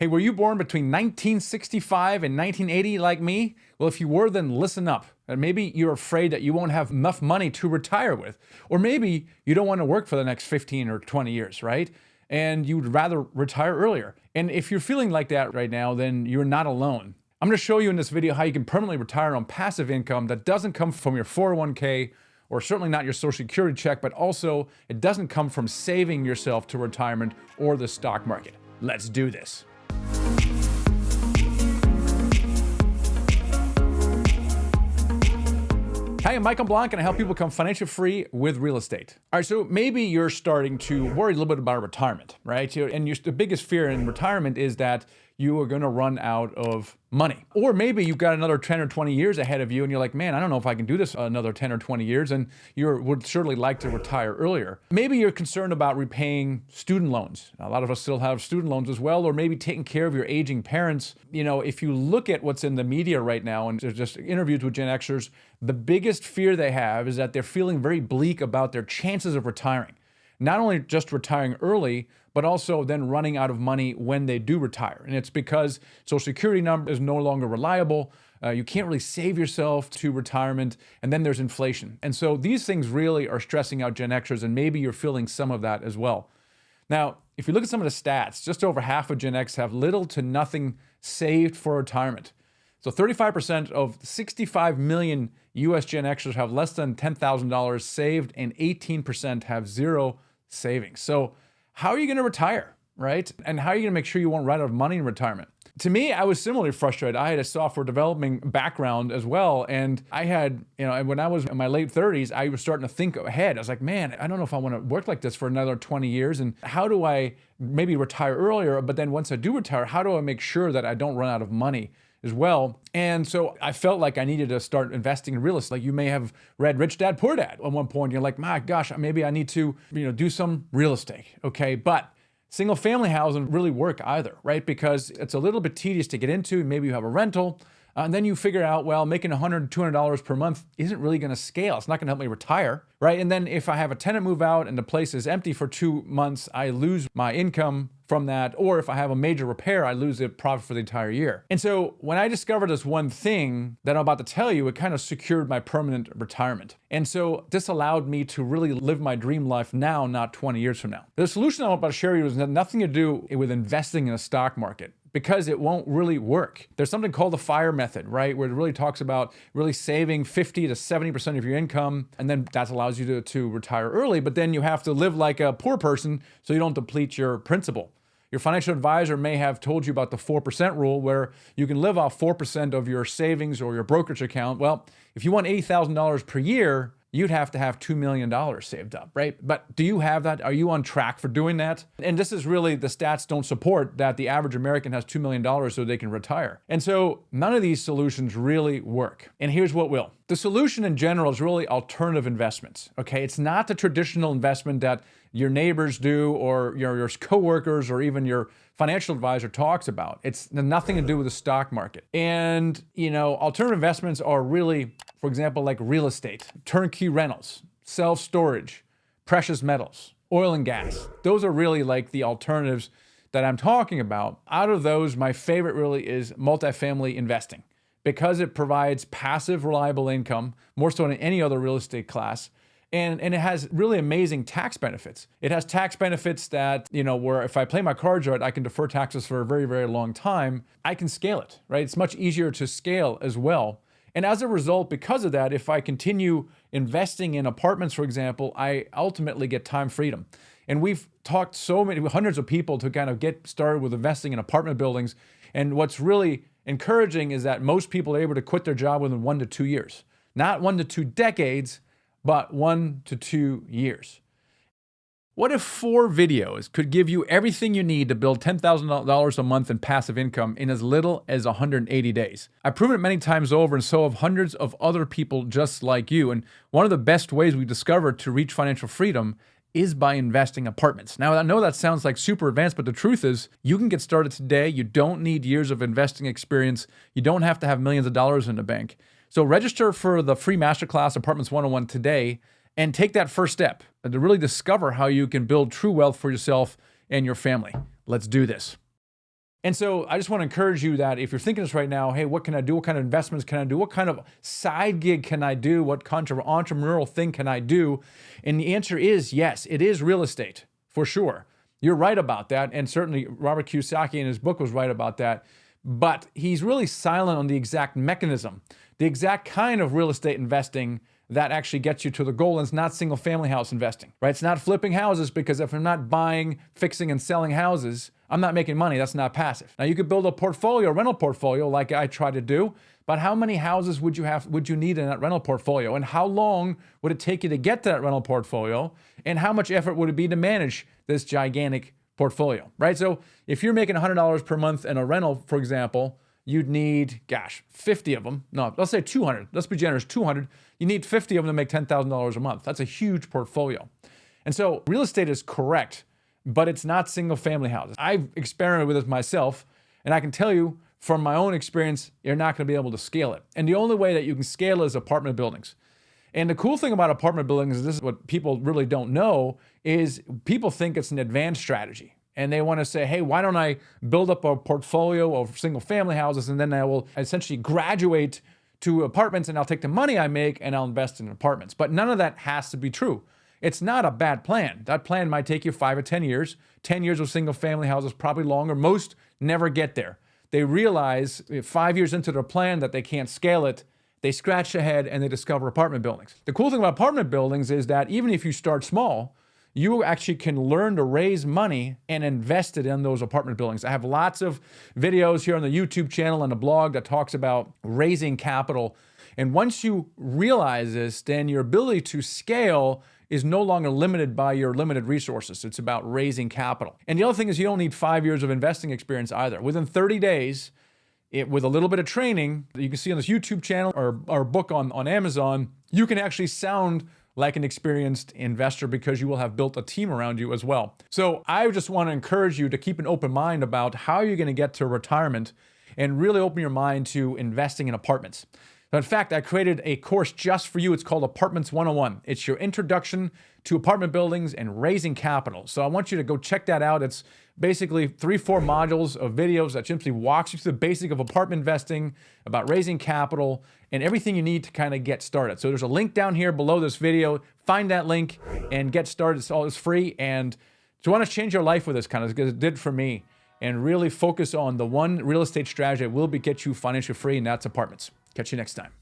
Hey, were you born between 1965 and 1980 like me? Well, if you were, then listen up. And maybe you're afraid that you won't have enough money to retire with. Or maybe you don't want to work for the next 15 or 20 years, right? And you would rather retire earlier. And if you're feeling like that right now, then you're not alone. I'm going to show you in this video how you can permanently retire on passive income that doesn't come from your 401k or certainly not your Social Security check, but also it doesn't come from saving yourself to retirement or the stock market. Let's do this. Hi, I'm Michael Blanc, and I help people become financially free with real estate. All right, so maybe you're starting to worry a little bit about retirement, right? And the biggest fear in retirement is that you are going to run out of money. Or maybe you've got another 10 or 20 years ahead of you, and you're like, man, I don't know if I can do this another 10 or 20 years, and you would certainly like to retire earlier. Maybe you're concerned about repaying student loans. A lot of us still have student loans as well, or maybe taking care of your aging parents. You know, if you look at what's in the media right now, and there's just interviews with Gen Xers, the biggest fear they have is that they're feeling very bleak about their chances of retiring. Not only just retiring early, but also then running out of money when they do retire. And it's because Social Security number is no longer reliable. You can't really save yourself to retirement. And then there's inflation. And so these things really are stressing out Gen Xers, and maybe you're feeling some of that as well. Now, if you look at some of the stats, just over half of Gen X have little to nothing saved for retirement. So 35% of 65 million US Gen Xers have less than $10,000 saved, and 18% have zero savings. So how are you going to retire, right? And how are you going to make sure you won't run out of money in retirement? To me, I was similarly frustrated. I had a software development background as well. And I had, when I was in my late 30s, I was starting to think ahead. I was like, man, I don't know if I want to work like this for another 20 years. And how do I maybe retire earlier? But then once I do retire, how do I make sure that I don't run out of money as well? And so I felt like I needed to start investing in real estate. Like you may have read Rich Dad, Poor Dad at one point. You're like, my gosh, maybe I need to, do some real estate. Okay. But single family housing really work either, right? Because it's a little bit tedious to get into. Maybe you have a rental. And then you figure out, well, making $100, $200 per month isn't really going to scale. It's not going to help me retire, right? And then if I have a tenant move out and the place is empty for 2 months, I lose my income from that. Or if I have a major repair, I lose the profit for the entire year. And so when I discovered this one thing that I'm about to tell you, it kind of secured my permanent retirement. And so this allowed me to really live my dream life now, not 20 years from now. The solution I'm about to share with you has nothing to do with investing in a stock market, because it won't really work. There's something called the FIRE method, right? Where it really talks about really saving 50 to 70% of your income. And then that allows you to retire early, but then you have to live like a poor person so you don't deplete your principal. Your financial advisor may have told you about the 4% rule, where you can live off 4% of your savings or your brokerage account. Well, if you want $80,000 per year, you'd have to have $2 million saved up, right? But do you have that? Are you on track for doing that? And this is really, the stats don't support that the average American has $2 million so they can retire. And so none of these solutions really work. And here's what will. The solution in general is really alternative investments, okay? It's not the traditional investment that your neighbors do, or your coworkers, or even your financial advisor talks about. It's nothing to do with the stock market. And, alternative investments are really, for example, like real estate, turnkey rentals, self-storage, precious metals, oil and gas. Those are really like the alternatives that I'm talking about. Out of those, my favorite really is multifamily investing, because it provides passive, reliable income, more so than any other real estate class. And it has really amazing tax benefits. It has tax benefits that, where if I play my cards right, I can defer taxes for a very, very long time. I can scale it, right? It's much easier to scale as well. And as a result, because of that, if I continue investing in apartments, for example, I ultimately get time freedom. And we've talked hundreds of people to kind of get started with investing in apartment buildings. And what's really encouraging is that most people are able to quit their job within 1 to 2 years. Not 1 to 2 decades, but 1 to 2 years. What if 4 videos could give you everything you need to build $10,000 a month in passive income in as little as 180 days? I've proven it many times over, and so have hundreds of other people just like you. And one of the best ways we discovered to reach financial freedom is by investing in apartments. Now, I know that sounds like super advanced, but the truth is you can get started today. You don't need years of investing experience. You don't have to have millions of dollars in the bank. So register for the free masterclass Apartments 101 today and take that first step to really discover how you can build true wealth for yourself and your family. Let's do this. And so I just want to encourage you that if you're thinking this right now, hey, what can I do? What kind of investments can I do? What kind of side gig can I do? What kind of entrepreneurial thing can I do? And the answer is yes, it is real estate, for sure. You're right about that. And certainly Robert Kiyosaki in his book was right about that. But he's really silent on the exact mechanism, the exact kind of real estate investing that actually gets you to the goal. And it's not single family house investing, right? It's not flipping houses, because if I'm not buying, fixing, and selling houses, I'm not making money. That's not passive. Now you could build a portfolio, rental portfolio, like I try to do, but how many houses would you need in that rental portfolio? And how long would it take you to get to that rental portfolio? And how much effort would it be to manage this gigantic portfolio, right? So if you're making $100 per month in a rental, for example, you'd need, 50 of them. No, let's say 200. Let's be generous, 200. You need 50 of them to make $10,000 a month. That's a huge portfolio. And so real estate is correct, but it's not single family houses. I've experimented with this myself, and I can tell you from my own experience, you're not going to be able to scale it. And the only way that you can scale is apartment buildings. And the cool thing about apartment buildings is, this is what people really don't know, is people think it's an advanced strategy. And they want to say, hey, why don't I build up a portfolio of single family houses, and then I will essentially graduate to apartments, and I'll take the money I make and I'll invest in apartments. But none of that has to be true. It's not a bad plan. That plan might take you 5 or 10 years. 10 years with single family houses, probably longer. Most never get there. They realize 5 years into their plan that they can't scale it. They scratch ahead and they discover apartment buildings. The cool thing about apartment buildings is that even if you start small, you actually can learn to raise money and invest it in those apartment buildings. I have lots of videos here on the YouTube channel and the blog that talks about raising capital. And once you realize this, then your ability to scale is no longer limited by your limited resources. It's about raising capital. And the other thing is, you don't need 5 years of investing experience either. Within 30 days, with a little bit of training that you can see on this YouTube channel or our book on Amazon, you can actually sound like an experienced investor, because you will have built a team around you as well. So I just want to encourage you to keep an open mind about how you're going to get to retirement, and really open your mind to investing in apartments. In fact, I created a course just for you. It's called Apartments 101. It's your introduction to apartment buildings and raising capital. So I want you to go check that out. It's basically 3-4 modules of videos that simply walks you through the basic of apartment investing, about raising capital, and everything you need to kind of get started. So there's a link down here below this video. Find that link and get started. It's free. And if you want to change your life with this kind of, because it did for me, and really focus on the one real estate strategy that will get you financially free, and that's apartments. Catch you next time.